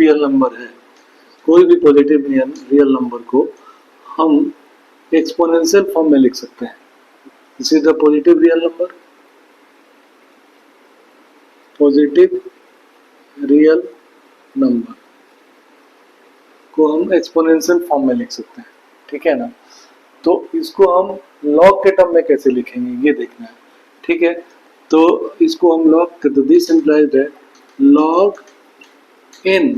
Real number है, कोई भी पॉजिटिव रियल नंबर को हम एक्सपोनेंशियल फॉर्म में लिख सकते हैं। This is the positive real number, positive real number को हम एक्सपोनेंशियल फॉर्म में लिख सकते हैं, ठीक है ना। तो इसको हम लॉग के टर्म में कैसे लिखेंगे ये देखना है, ठीक है। तो इसको हम लॉग कर दो, this implies that log n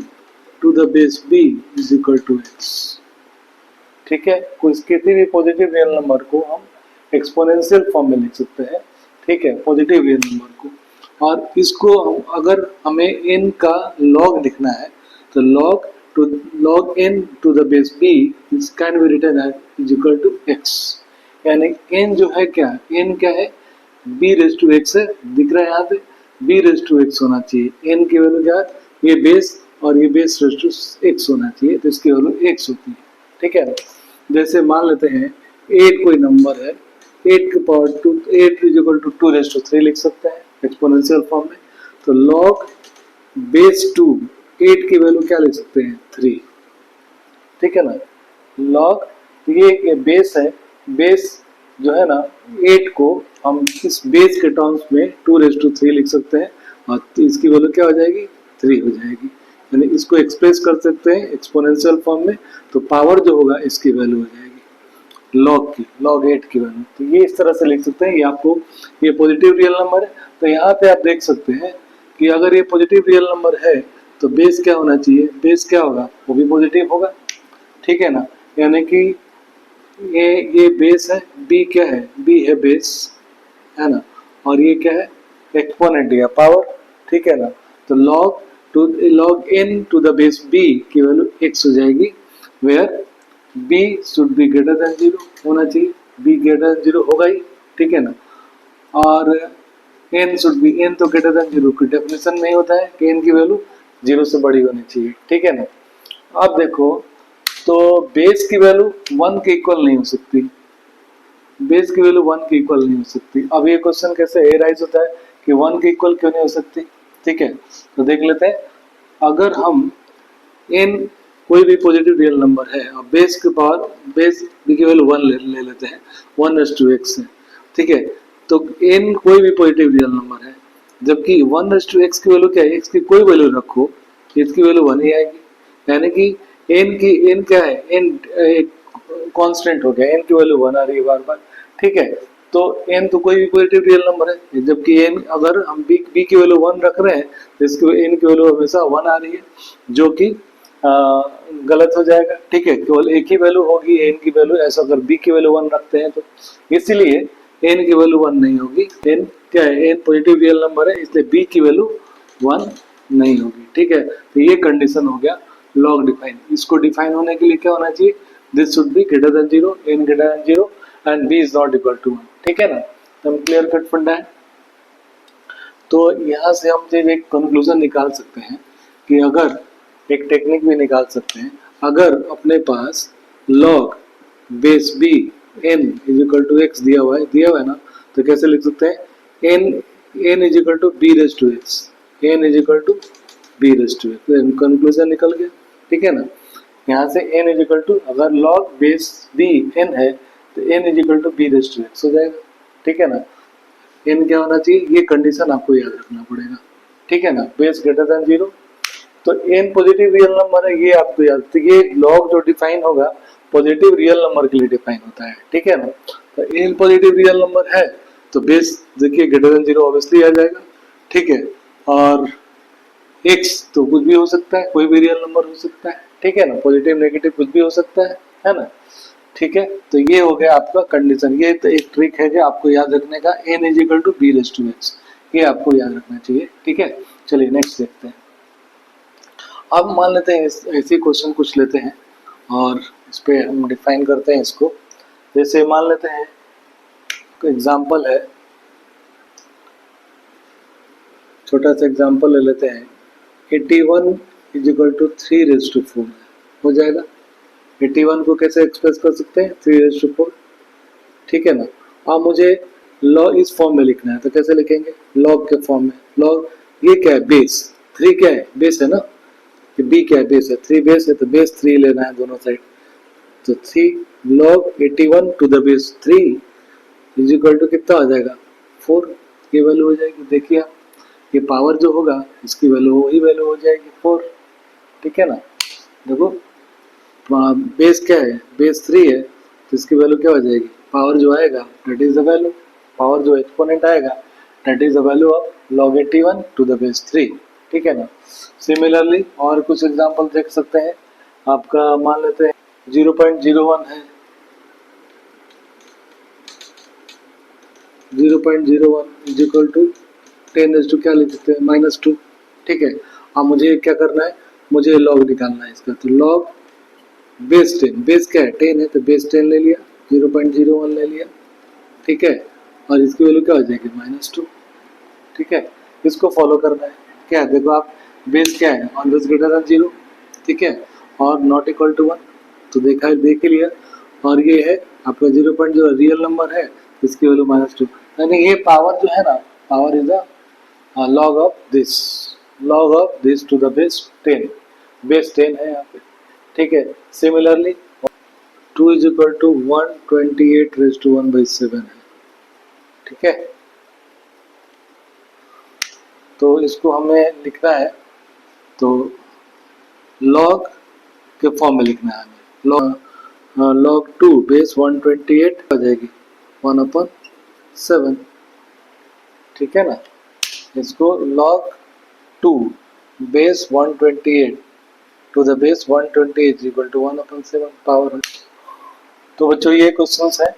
to the base b is equal to x, ठीक है। किसी भी पॉजिटिव रियल नंबर को हम एक्सपोनेंशियल फॉर्म में लिख सकते हैं, ठीक है, पॉजिटिव रियल नंबर को। और इसको हम अगर हमें n का log लिखना है तो log n to the base b is can be written as is equal to x, यानी n जो है क्या, n क्या है, b रेज टू x है, दिख रहा है यहाँ पे b रेज टू x होना चाहिए। n की वैल्यू क्या है, ये बेस और ये बेस रेज टू x होना चाहिए, तो इसकी वैल्यू x होती है, ठीक है। जैसे मान लेते हैं 8 कोई नंबर है, 8 के power 2, 8 is equal to 2 raise to 3 लिख सकते हैं एक्सपोनेंशियल फॉर्म में। तो log बेस 2 8 की वैल्यू क्या लिख सकते हैं, 3, ठीक है ना। log ये बेस है, बेस जो है ना 8 को हम इस बेस के टर्म्स में 2 रेज टू 3 लिख सकते हैं और इसकी वैल्यू क्या हो जाएगी, 3 हो जाएगी, यानी इसको एक्सप्रेस कर सकते हैं एक्सपोनेंशियल फॉर्म में। तो पावर जो होगा इसकी वैल्यू हो जाएगी लॉग की, log 8 की वैल्यू। तो ये इस तरह से लिख सकते हैं। ये आपको ये पॉजिटिव रियल नंबर है, तो यहाँ पे आप देख सकते हैं कि अगर ये पॉजिटिव रियल नंबर है तो बेस क्या होना चाहिए, बेस क्या होगा, वो भी पॉजिटिव होगा, ठीक है ना। यानी कि ये बेस है, b क्या है, b है बेस, है ना, और ये क्या है, एक्सपोनेंट या पावर, ठीक है ना। तो log n to the base b की वैल्यू x हो जाएगी, where b should be greater than 0 होना चाहिए, b ग्रेटर देन 0 होगा ही, ठीक है ना। और n शुड बी, n तो ग्रेटर देन 0 की डेफिनेशन में ही होता है कि n की वैल्यू 0 से बड़ी होनी चाहिए, ठीक है ना। अब देखो तो बेस की वैल्यू 1 के इक्वल नहीं हो सकती, बेस की वैल्यू 1 के इक्वल नहीं हो सकती। अब ये क्वेश्चन कैसे एराइज होता है कि 1 के इक्वल क्यों नहीं हो सकती, ठीक है। तो देख लेते हैं, अगर हम n कोई भी पॉजिटिव रियल नंबर है और बेस के पावर बेस b की वैल्यू 1 ले लेते हैं, 1 रेज़ टू x है, ठीक है। तो n कोई भी पॉजिटिव रियल नंबर है, जबकि 1 रेज़ टू x की वैल्यू क्या है, x की कोई वैल्यू रखो इसकी वैल्यू 1 ही आएगी, यानी कि n क्या है, n एक कांस्टेंट हो गया, n की वैल्यू 1 आ रही है बार बार, ठीक है। तो n तो कोई भी पॉजिटिव रियल नंबर है, जबकि n अगर हम b की वैल्यू 1 रख रहे हैं तो इसकी n की वैल्यू हमेशा 1 आ रही है, जो कि गलत हो जाएगा, ठीक है। केवल एक ही वैल्यू होगी n की वैल्यू, ऐसा अगर b की वैल्यू 1 रखते हैं तो इसीलिए n की वैल्यू 1 नहीं होगी। n क्या है, n पॉजिटिव रियल नंबर है, इसलिए b की वैल्यू 1 नहीं होगी, ठीक है। तो ये कंडीशन हो गया लॉग डिफाइन। इसको डिफाइन होने के लिए क्या होना चाहिए, this should be greater than 0, n greater than 0 and b is not equal to 1, ठीक है ना। तो हम क्लियर कट फंडा है। तो यहाँ से हम एक कंक्लूजन निकाल सकते हैं कि अगर एक टेक्निक भी निकाल सकते हैं, अगर अपने पास log base b n is equal to x दिया हुआ है ना, तो कैसे लिख सकते हैं, n is equal to b raise to x, n is equal to b raise to x, conclusion निकल गया, ठीक है ना। यहाँ से n इज इक्वल टू, अगर log बेस b n है तो n is equal to b raise to x हो जाएगा, ठीक है ना। n क्या होना चाहिए, ये कंडीशन आपको याद रखना पड़ेगा, ठीक है ना, बेस ग्रेटर देन 0। तो n पॉजिटिव रियल नंबर है, ये आपको याद, तो ये log जो डिफाइन होगा पॉजिटिव रियल नंबर के लिए डिफाइन होता है, ठीक है ना। तो n पॉजिटिव रियल नंबर है तो बेस देखिए ग्रेटर देन 0 ऑब्वियसली आ जाएगा, ठीक है। और x तो कुछ भी हो सकता है, कोई भी रियल नंबर हो सकता है, ठीक है ना, पॉजिटिव नेगेटिव कुछ भी हो सकता है ना, ठीक है। तो ये हो गया आपका कंडीशन। ये तो एक ट्रिक है जो आपको याद रखने का, n is equal to b raise to x, ये आपको याद रखना चाहिए, ठीक है। चलिए नेक्स्ट देखते हैं। अब मान लेते हैं ऐसे क्वेश्चन कुछ लेते हैं और इस पे हम डिफाइन करते हैं इसको। जैसे मान लेते हैं एग्जांपल है, छोटा सा एग्जांपल ले लेते हैं, 81 is equal to 3 raise to 4 हो जाएगा। 81 को कैसे एक्सप्रेस कर सकते हैं, 3 रेज टू 4, ठीक है ना। अब मुझे लॉग इस फॉर्म में लिखना है, तो कैसे लिखेंगे, लॉग के फॉर्म में। लॉग ये क्या है, बेस 3 क्या है, बेस है ना, कि बी क्या है, बेस है, 3 बेस है तो बेस 3 लेना है दोनों साइड। तो 3 log 81 to the base 3 is equal to कितना हो जाएगा, 4 की वैल्यू हो जाएगी। देखिए आप, ये पावर जो होगा इसकी वैल्यू वही वैल्यू हो जाएगी 4, ठीक है ना। देखो बेस क्या है, बेस 3 है तो इसकी वैल्यू क्या हो जाएगी, पावर जो आएगा that is the value, power जो एक्सपोनेंट आएगा that is the value of log 81 to the base 3, ठीक है ना। सिमिलरली और कुछ एग्जांपल देख सकते हैं। आपका मान लेते हैं 0.01 है, 0.01 is equal to 10 raise to क्या लिख सकते हैं, -2, ठीक है। अब मुझे क्या करना है, मुझे लॉग निकालना है इसका। तो लॉग बेस 10, बेस क्या है 10 है तो बेस 10 ले लिया, 0.01 ले लिया, ठीक है। और इसकी वैल्यू क्या हो जाएगी, -2, ठीक है। इसको फॉलो करना है। क्या है, देखो आप, बेस क्या है, ऑलवेज ग्रेटर देन 0, ठीक है, और नॉट इक्वल टू 1, तो देखा है, देख लिया। और ये है आपका 0.0 रियल नंबर है, इसकी वैल्यू -2, यानी ये पावर जो है ना, power is the log of this to the base 10, base 10 है यहाँ पे, ठीक है। Similarly 2 is equal to 128 raise to 1/7 है, ठीक है। तो इसको हमें लिखना है, तो log के फॉर्म में लिखना है हमें। log 2 बेस 128 आ जाएगी 1/7, ठीक है ना। इसको log 2 base 128 to the base 128 equal to 1/7 power. तो बच्चों ये क्वेश्चंस है,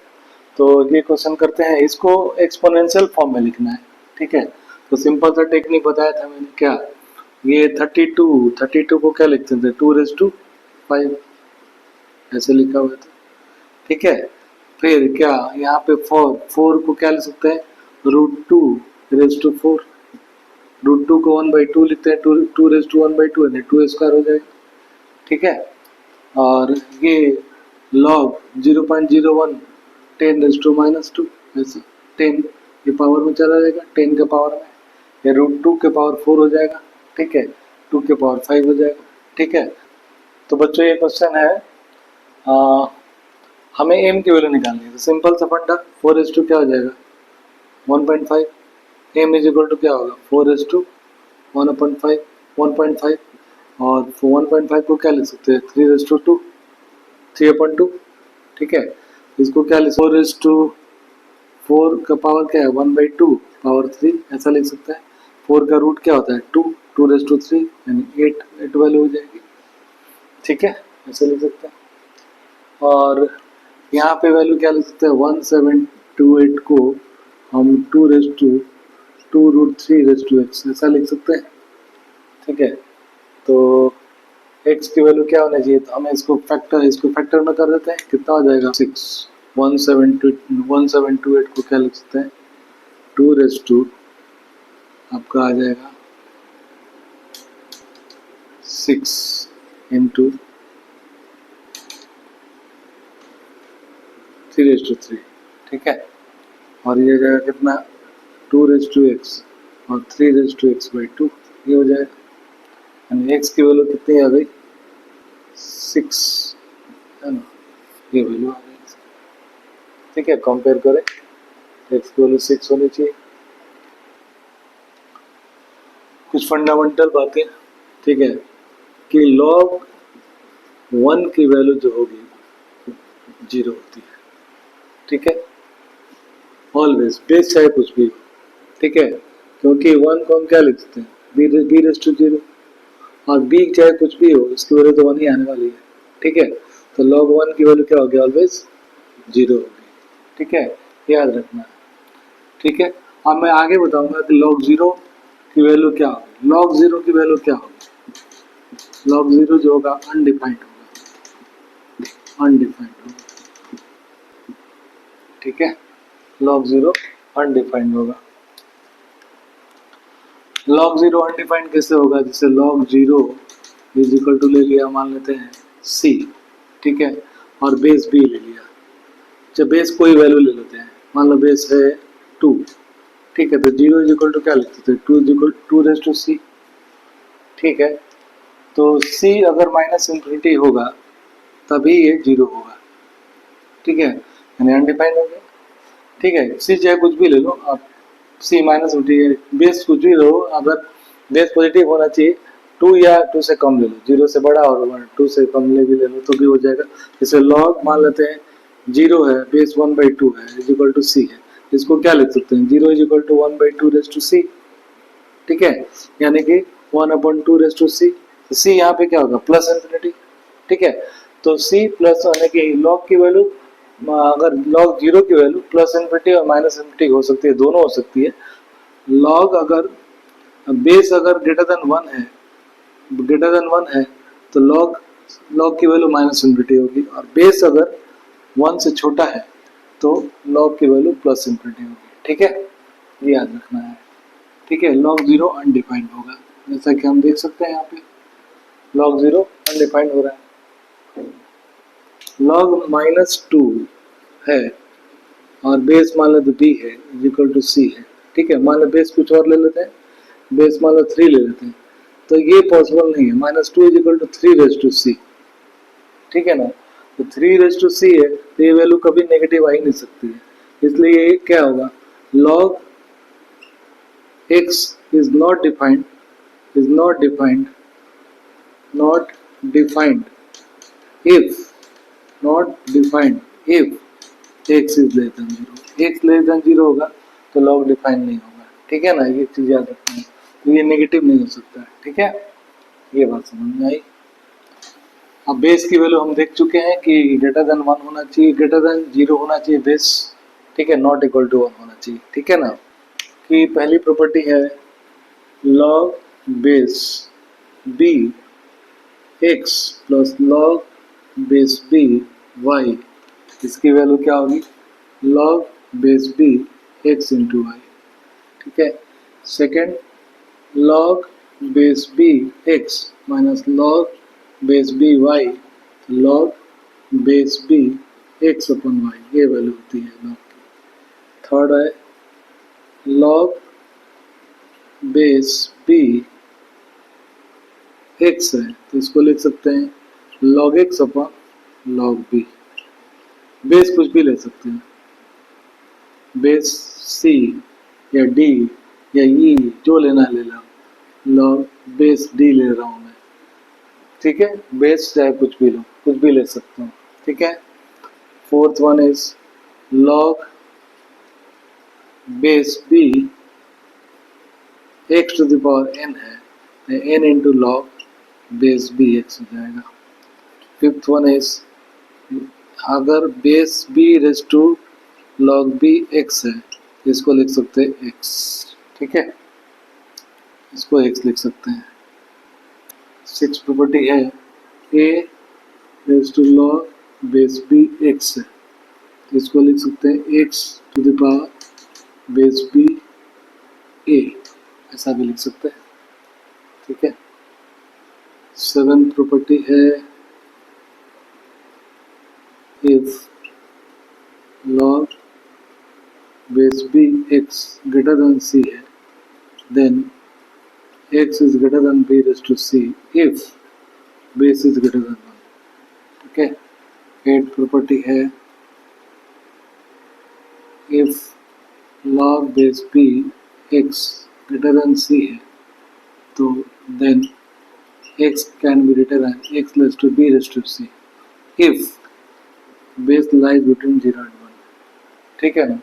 तो ये क्वेश्चन करते हैं, इसको एक्सपोनेंशियल फॉर्म में लिखना है, ठीक है। तो सिंपल सा टेक्निक बताया था मैंने, क्या ये 32 को क्या लिखते थे, 2⁵5 ऐसे लिखा हुआ था, ठीक है। फिर क्या यहाँ पे 4 को क्या लिख सकते हैं, √2⁴, √2 को 1/2 लिखते हैं, 2⁴ है, 2² हो जाएगा, ठीक है। और ये log 0.01 10⁻², ऐसे 10 ये पावर में चला जाएगा, 10 के पावर में, ये √2 के पावर 4 हो जाएगा, ठीक है, 2 के पावर 5 हो जाएगा, ठीक है। तो बच्चों ये क्वेश्चन है, हमें m की वैल्यू निकालनी है। तो सिंपल सा फंडा, 4:2 क्या हो जाएगा, 1.5, m इज इक्वल टू क्या होगा, 4:1/5, 1.5, और 1.5 को क्या लिख सकते हैं, 3:2, 3/2, ठीक है। इसको क्या लिख, 4:4 का पावर क्या है, 1/2 पावर 3 ऐसा लिख सकता है। 4 का रूट क्या होता है, 2, 2⁵3 यानी 8 वैल्यू हो जाएगी, ठीक है, ऐसे लिख सकते हैं। और यहाँ पे वैल्यू क्या लिख सकते हैं, 1728 को हम 2√3 ऐसा लिख सकते हैं, ठीक है। तो x की वैल्यू क्या होनी चाहिए, तो हमें इसको फैक्टर में कर देते हैं, कितना हो जाएगा 6, 1728 को क्या लिख सकते हैं, 2 आपका आ जाएगा 6 इंटू 3:3, ठीक है। और ये जाएगा कितना, 2x और 3x/2 ये हो जाएगा, यानी x की वैल्यू कितनी आ गई, 6 है ना, ये वैल्यू आ गई, ठीक है। कंपेयर करें, x की वैल्यू 6 होनी चाहिए। कुछ फंडामेंटल बातें, ठीक है, कि log 1 की वैल्यू जो होगी 0 होती है, ठीक है, ऑलवेज, बेस चाहे कुछ भी हो, ठीक है, क्योंकि 1 को हम क्या लिख सकते हैं, b⁻0, और b चाहे कुछ भी हो इसकी वैल्यू तो 1 ही आने वाली है, ठीक है। तो log 1 की वैल्यू क्या होगी, ऑलवेज 0 होगी, ठीक है, याद रखना है, ठीक है। अब मैं आगे बताऊंगा कि log 0 की वैल्यू क्या होगी। log 0 की वैल्यू क्या होगी, log 0 जो होगा अनडिफाइंड होगा, ठीक है, log 0 अनडिफाइंड होगा। log 0 अनडिफाइंड कैसे होगा, जैसे log 0 इज इक्वल टू ले लिया, मान लेते हैं c, ठीक है, और बेस b ले लिया। जब बेस कोई वैल्यू ले लेते हैं, मान लो बेस है 2, ठीक है, तो 0 इज इक्वल टू क्या लिख सकते हैं, 2 इज इक्वल 2⁻c, ठीक है। तो c अगर माइनस इंफिनिटी होगा तभी ये 0 होगा, ठीक है, यानी अनडिफाइंड हो गया, ठीक है। c चाहे कुछ भी ले लो आप, c माइनस इंफिनिटी बेस कुछ भी लो, अगर बेस पॉजिटिव होना चाहिए, 2 या 2 से कम ले लो, 0 से बड़ा और 2 से कम ले भी ले लो तो भी हो जाएगा। जैसे log मान लेते हैं 0 है, बेस 1/2 है, इज इक्वल टू c है, इसको क्या लिख सकते हैं, 0 is equal to 1/2 raise to c, ठीक है, यानी कि 1/2 रेज टू c। c यहाँ पे क्या होगा, प्लस इंफिनिटी, ठीक है। तो c प्लस यानी कि log की वैल्यू, अगर log 0 की वैल्यू प्लस इंफिनिटी और माइनस इंफिनिटी हो सकती है, दोनों हो सकती है। log अगर बेस अगर ग्रेटर देन 1 है, तो log की वैल्यू माइनस इंफिनिटी होगी, और बेस अगर 1 से छोटा है तो log की वैल्यू प्लस इंफिनिटी होगी, ठीक है, ये याद रखना है, ठीक है। log 0 अनडिफाइंड होगा, जैसा कि हम देख सकते हैं यहाँ पे log 0 अनडिफाइंड हो रहा है। log -2 है और बेस मान लो b है, इज इक्वल टू c है, ठीक है। मान लो बेस कुछ और ले लेते हैं, बेस मान लो 3 ले लेते हैं, तो ये पॉसिबल नहीं है, -2 is equal to 3 raise to c, ठीक है ना। तो 3 रेज टू c है, तो ये वैल्यू कभी नेगेटिव आ ही नहीं सकती है, इसलिए ये क्या होगा, log x is not defined if x is less than 0, x less than 0 होगा तो log डिफाइन नहीं होगा, ठीक है ना, ये चीज याद रखना है, तो ये नेगेटिव नहीं हो सकता है, ठीक है, ये बात समझ में आई। अब बेस की वैल्यू हम देख चुके हैं कि ग्रेटर देन 1 होना चाहिए, ग्रेटर देन 0 होना चाहिए बेस, ठीक है, नॉट इक्वल टू 1 होना चाहिए, ठीक है ना। कि पहली प्रॉपर्टी है log base b x plus log base b y, इसकी वैल्यू क्या होगी, log base b x into y, ठीक है। Second log base b x minus log base b y, log base b x upon y, ये value होती है log की। Third है log बेस b x है, तो इसको लिख सकते हैं log x अपन log b, बेस कुछ भी ले सकते हैं, बेस c या d या e जो लेना है ले लो, log बेस d ले रहा हूं मैं, ठीक है, बेस चाहे कुछ भी लो, कुछ भी ले सकता हूँ, ठीक है। Fourth one is log base b x to the power n है, n into log base b x हो जाएगा। फिफ्थ वन इज अगर base b raise to log b x है, इसको लिख सकते हैं x, ठीक है, इसको x लिख सकते हैं। सिक्स प्रॉपर्टी है a raise to log base b x है, इसको लिख सकते हैं x to the power base b a, ऐसा भी लिख सकते हैं, ठीक है। सेवेंथ प्रॉपर्टी है if log base b x greater than c है, then x is greater than b raised to c if base is greater than 1, ठीक है। एट प्रॉपर्टी है if log base b x greater than c है, तो then x can be written as x raised to b raised to c if base lies between 0 and 1, ठीक है ना।